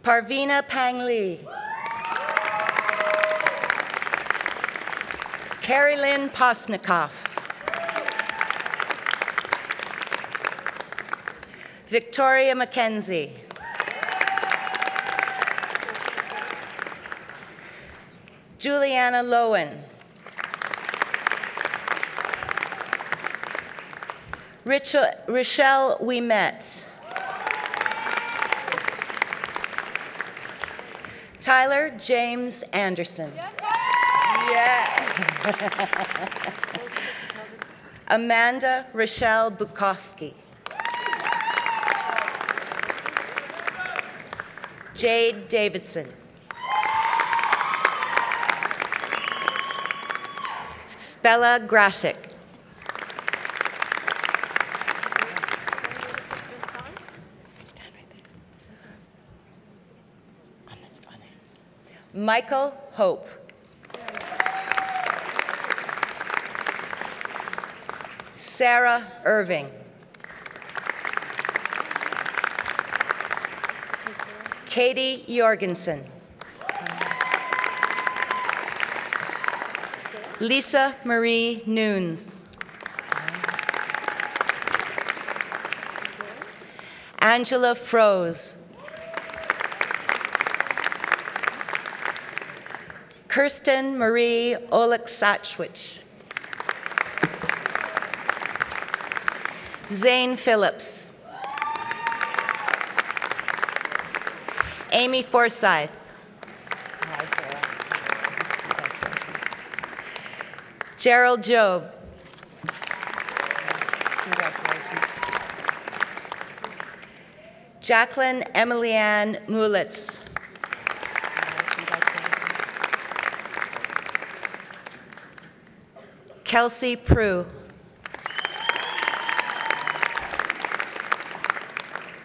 Parvina Pangli. Carrie Lynn Posnikoff. Victoria McKenzie. Juliana Lowen. Rochelle Ouimet. Tyler James Anderson. Yes. Amanda Rochelle Bukowski. Jade Davidson. Spella Grashik. Michael Hope. Sarah Irving. Katie Jorgensen. Lisa Marie Nunes. Angela Froze. Kirsten Marie Oleksachwich. Zane Phillips. Amy Forsyth. Gerald Job. Congratulations. Jacqueline Emily-Ann Mulitz. Kelsey Prue.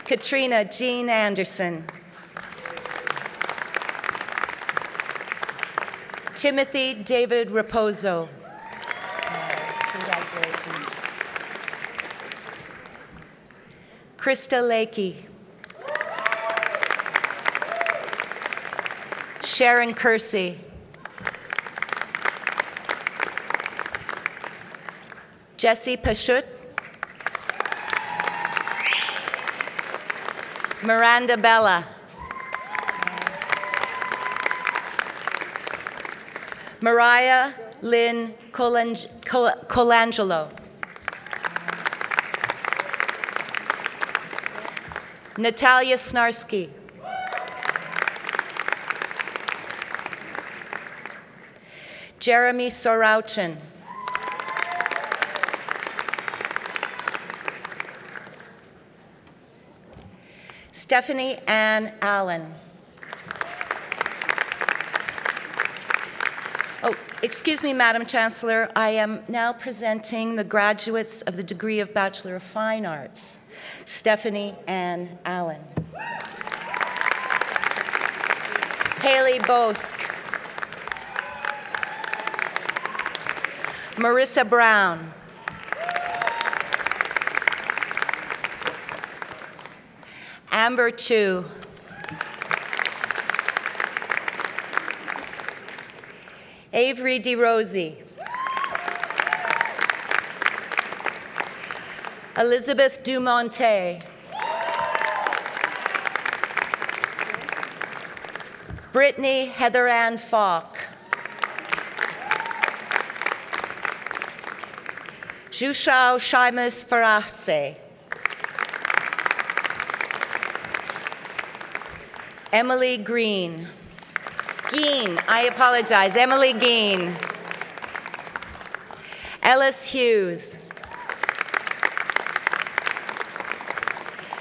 Katrina Jean Anderson. Timothy David Raposo. Congratulations. Krista Lakey. Sharon Kersey. Jessie Pashut. Miranda Bella. Mariah Lynn Colangelo. Natalia Snarsky. Jeremy Sorauchin. Stephanie Ann Allen. Oh, excuse me, Madam Chancellor. I am now presenting the graduates of the degree of Bachelor of Fine Arts. Stephanie Ann Allen. Haley Bosk. Marissa Brown. Amber Chu. Avery DeRosie. Elizabeth Dumonte. Brittany Heather Ann Falk. Jushao Shimus Farase. Emily Green. Geen, I apologize, Emily Geen. Ellis Hughes.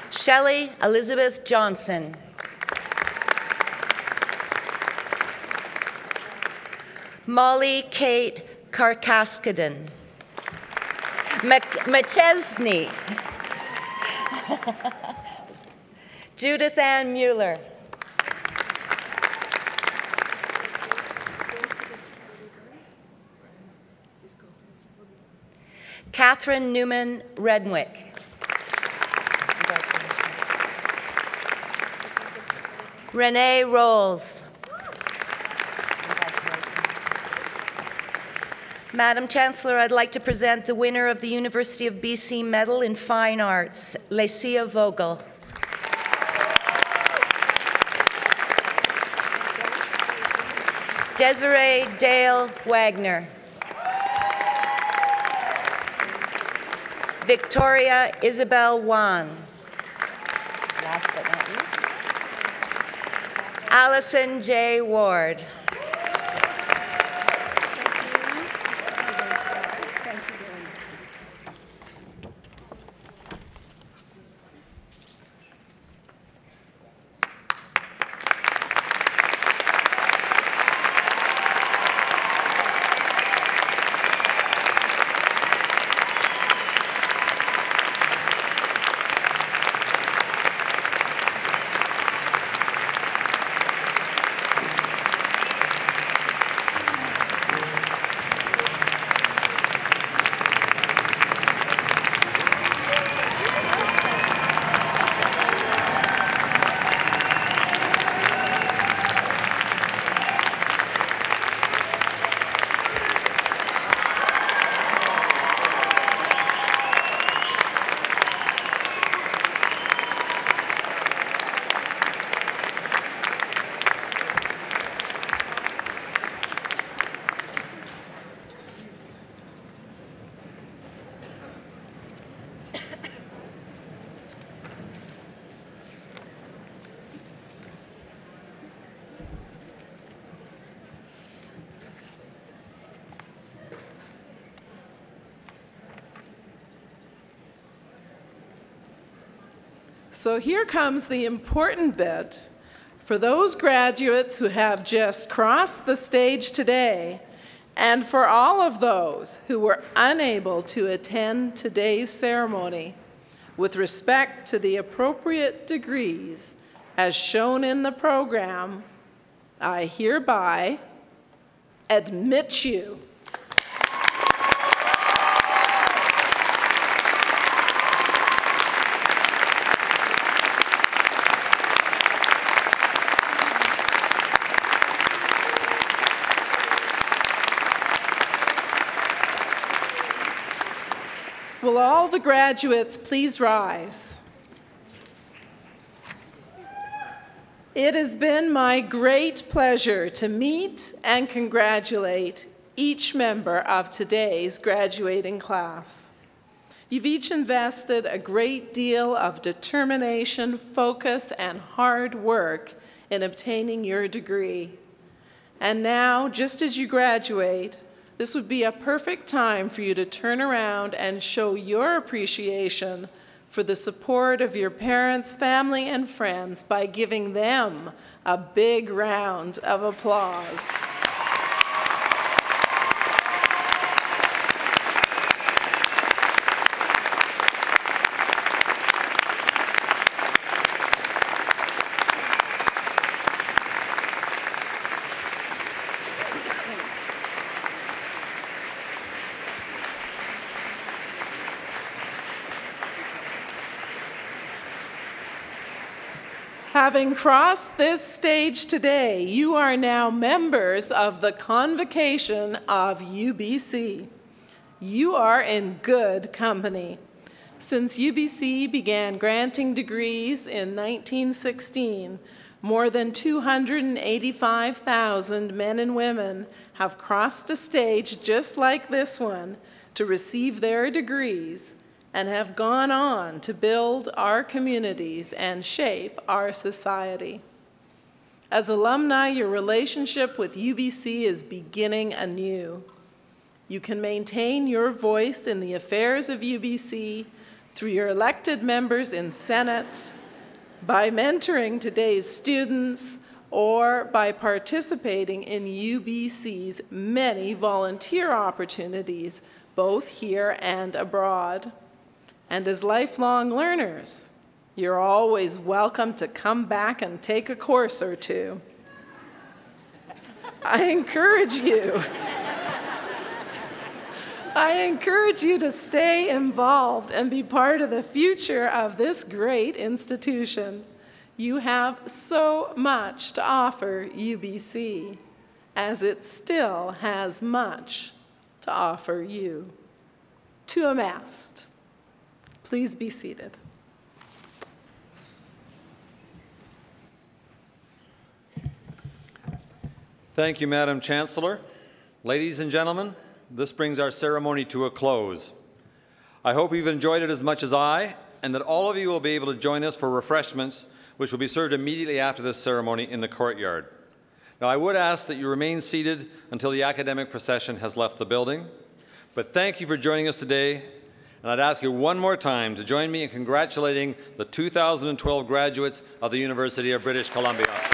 Shelley Elizabeth Johnson. Molly Kate Karkaskaden. McChesney. Judith Ann Mueller. Catherine Newman Redwick. Renee Rolls. Madam Chancellor, I'd like to present the winner of the University of BC Medal in Fine Arts, Lecia Vogel. Desiree Dale Wagner. Victoria Isabel Wan. Last but not least. Allison J. Ward. So here comes the important bit. For those graduates who have just crossed the stage today, and for all of those who were unable to attend today's ceremony, with respect to the appropriate degrees as shown in the program, I hereby admit you. Will all the graduates please rise? It has been my great pleasure to meet and congratulate each member of today's graduating class. You've each invested a great deal of determination, focus, and hard work in obtaining your degree. And now, just as you graduate, this would be a perfect time for you to turn around and show your appreciation for the support of your parents, family, and friends by giving them a big round of applause. Having crossed this stage today, you are now members of the Convocation of UBC. You are in good company. Since UBC began granting degrees in 1916, more than 285,000 men and women have crossed a stage just like this one to receive their degrees and have gone on to build our communities and shape our society. As alumni, your relationship with UBC is beginning anew. You can maintain your voice in the affairs of UBC through your elected members in Senate, by mentoring today's students, or by participating in UBC's many volunteer opportunities, both here and abroad. And as lifelong learners, you're always welcome to come back and take a course or two. I encourage you to stay involved and be part of the future of this great institution. You have so much to offer UBC, as it still has much to offer you. To amassed. Please be seated. Thank you, Madam Chancellor. Ladies and gentlemen, this brings our ceremony to a close. I hope you've enjoyed it as much as I, and that all of you will be able to join us for refreshments, which will be served immediately after this ceremony in the courtyard. Now, I would ask that you remain seated until the academic procession has left the building. But thank you for joining us today. And I'd ask you one more time to join me in congratulating the 2012 graduates of the University of British Columbia.